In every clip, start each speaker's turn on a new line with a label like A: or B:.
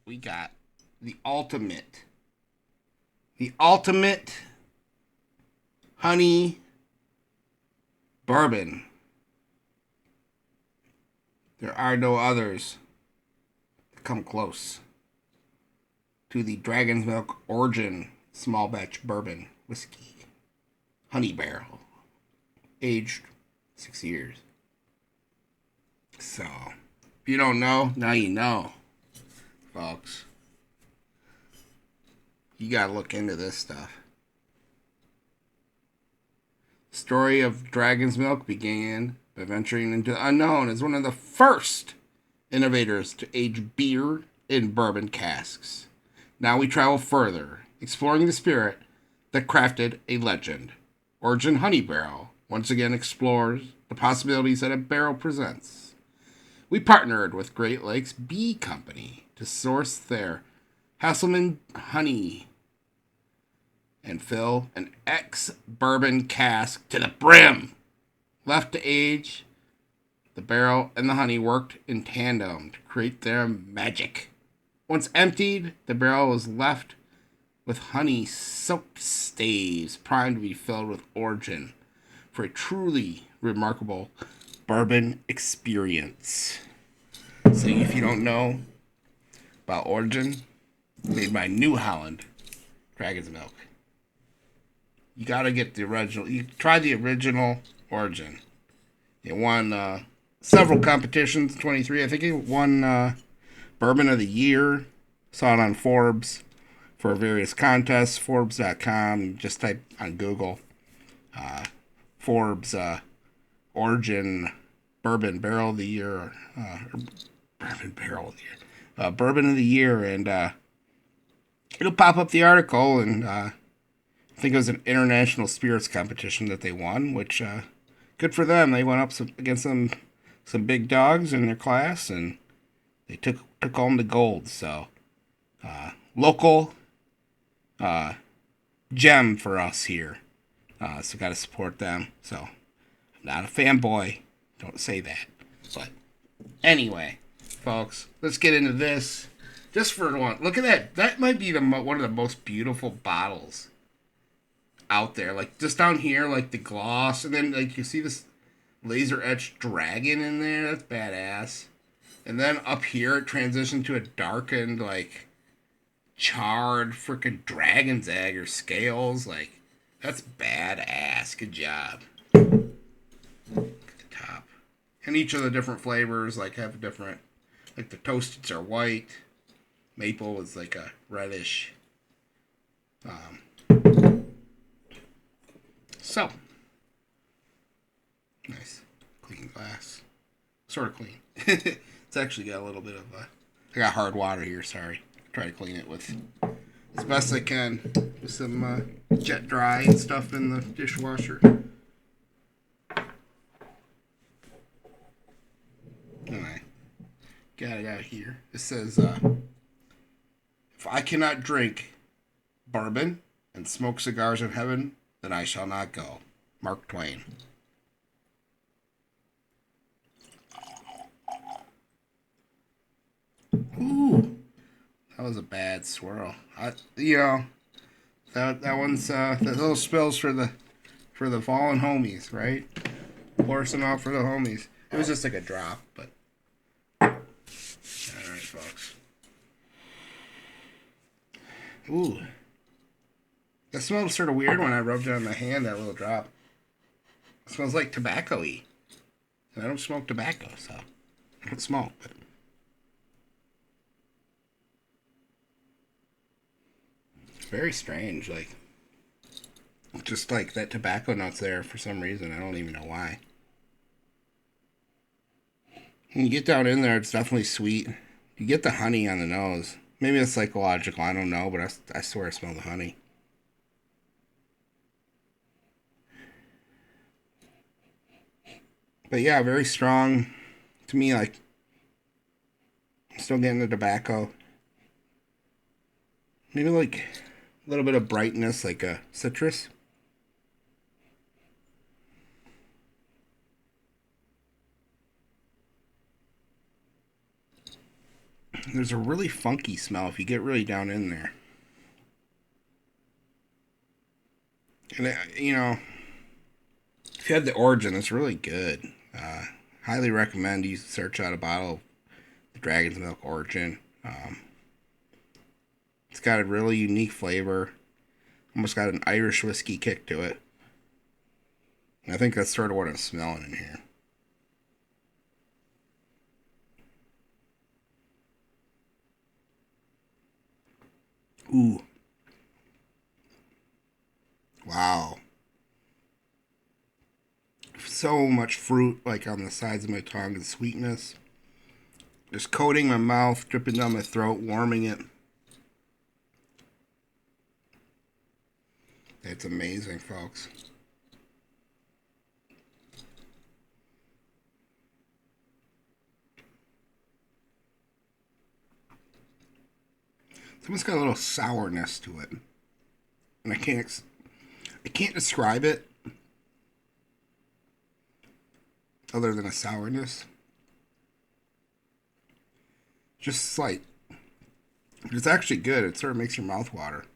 A: we got the ultimate honey bourbon. There are no others that come close to the Dragon's Milk Origin small batch bourbon whiskey honey barrel, aged 6 years. So, if you don't know, now you know, folks. You gotta look into this stuff. The story of Dragon's Milk began by venturing into the unknown as one of the first innovators to age beer in bourbon casks. Now we travel further, exploring the spirit that crafted a legend. Origin Honey Barrel once again explores the possibilities that a barrel presents. We partnered with Great Lakes Bee Company to source their Hasselman honey and fill an ex-bourbon cask to the brim. Left to age, the barrel and the honey worked in tandem to create their magic. Once emptied, the barrel was left with honey-soaked staves primed to be filled with Origin for a truly remarkable bourbon experience. So if you don't know about Origin, made by NewHolland, Dragon's Milk, you gotta get the original. You try the original Origin. It won several competitions in 23. I think it won Bourbon of the Year. Saw it on Forbes for various contests. Forbes.com. Just type on Google Forbes Origin Bourbon Barrel of the Year. Bourbon Barrel of the Year. Bourbon of the Year. And it'll pop up the article. And I think it was an international spirits competition that they won, which good for them. They went up against some big dogs in their class, and they took home the gold. So local gem for us here. So got to support them. So I'm not a fanboy. Don't say that. But anyway, folks, let's get into this. Just for one, look at that. That might be one of the most beautiful bottles out there. Like just down here, like the gloss, and then like you see this laser etched dragon in there. That's badass. And then up here, it transitioned to a darkened, like charred freaking dragon's egg or scales. Like that's badass. Good job. At the top, and each of the different flavors like have a different. Like the toasted are white. Maple is like a reddish. So, nice, clean glass, sort of clean. It's actually got a little bit of I got hard water here. Sorry, try to clean it with as best I can with some jet dry and stuff in the dishwasher. Anyway, got it out here. It says, "If I cannot drink bourbon and smoke cigars in heaven, then I shall not go." Mark Twain. Ooh, that was a bad swirl. That one's the little spills for the fallen homies, right? Pour some out for the homies. It was just like a drop, but all right, folks. Ooh. That smelled sort of weird when I rubbed it on my hand, that little drop. It smells like tobacco-y. And I don't smoke tobacco, so I don't smoke, but it's very strange, like just like that tobacco note's there for some reason. I don't even know why. When you get down in there, it's definitely sweet. You get the honey on the nose. Maybe it's psychological, I don't know, but I swear I smell the honey. But yeah, very strong. To me, like, I'm still getting the tobacco. Maybe like a little bit of brightness, like a citrus. There's a really funky smell if you get really down in there. And, you know, if you had the origin, it's really good. Highly recommend you search out a bottle of the Dragon's Milk Origin. It's got a really unique flavor. Almost got an Irish whiskey kick to it. And I think that's sort of what I'm smelling in here. Ooh. Wow. So much fruit, like on the sides of my tongue, and sweetness. Just coating my mouth, dripping down my throat, warming it. It's amazing, folks. It's almost got a little sourness to it, and I can't describe it other than a sourness. Just slight. But it's actually good. It sort of makes your mouth water.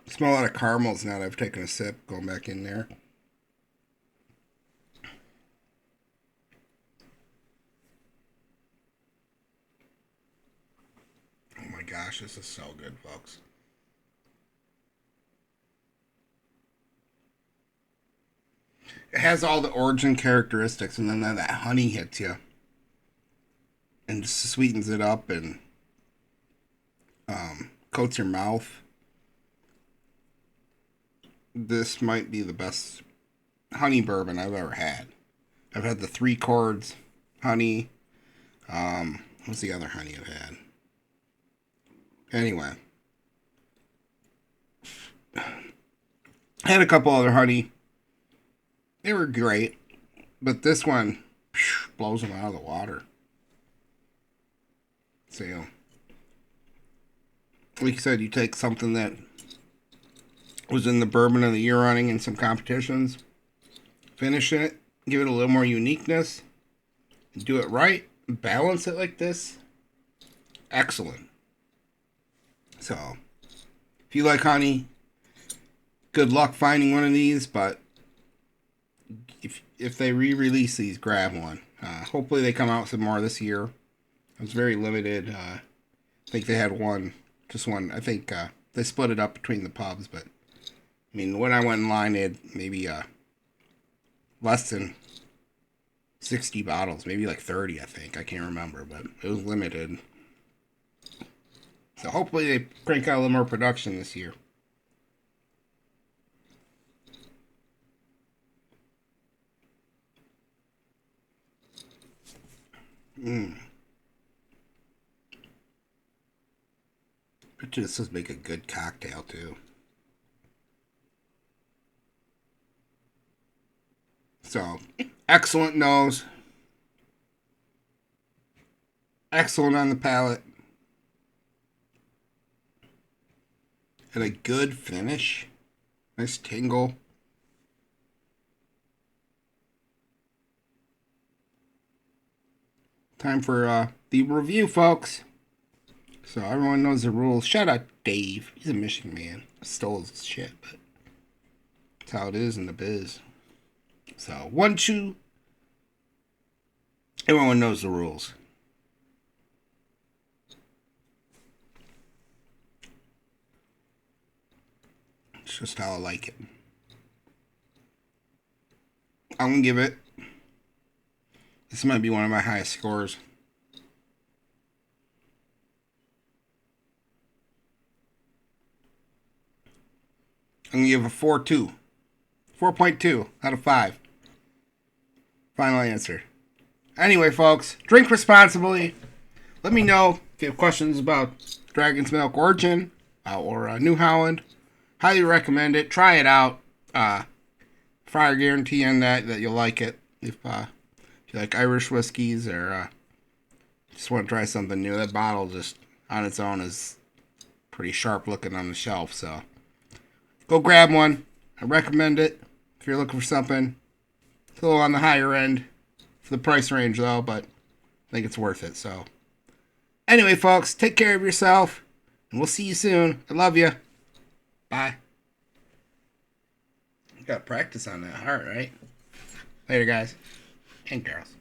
A: I smell a lot of caramels now that I've taken a sip, going back in there. Oh my gosh, this is so good, folks. It has all the origin characteristics, and then that honey hits you and just sweetens it up and coats your mouth. This might be the best honey bourbon I've ever had. I've had the 3 Chords honey. What's the other honey I've had? Anyway, I had a couple other honey. They were great, but this one blows them out of the water. So, like you said, you take something that was in the Bourbon of the Year running in some competitions, finish it, give it a little more uniqueness, do it right, balance it like this. Excellent. So, if you like honey, good luck finding one of these, but if they re-release these, grab one. Hopefully they come out with some more this year. It was very limited. I think they had just one. I think they split it up between the pubs, but I mean, when I went in line, they had maybe less than 60 bottles, maybe like 30, I think. I can't remember, but it was limited. So hopefully they crank out a little more production this year. But this does make a good cocktail too. So, excellent nose. Excellent on the palate. And a good finish. Nice tingle. Time for the review, folks. So everyone knows the rules. Shout out Dave. He's a Michigan man. Stole his shit, but that's how it is in the biz. So 1, 2. Everyone knows the rules. It's just how I like it. I'm gonna give it. This might be one of my highest scores. I'm gonna give a 4.2. 4.2 out of 5. Final answer. Anyway, folks, drink responsibly. Let me know if you have questions about Dragon's Milk Origin or NewHolland. Highly recommend it. Try it out. Fire guarantee on that you'll like it. If you like Irish whiskeys or just want to try something new, that bottle just on its own is pretty sharp looking on the shelf. So go grab one. I recommend it. if you're looking for something. It's a little on the higher end for the price range, though, but I think it's worth it. So, anyway, folks, take care of yourself, and we'll see you soon. I love you. Bye. You got to practice on that heart, right? Later, guys and girls.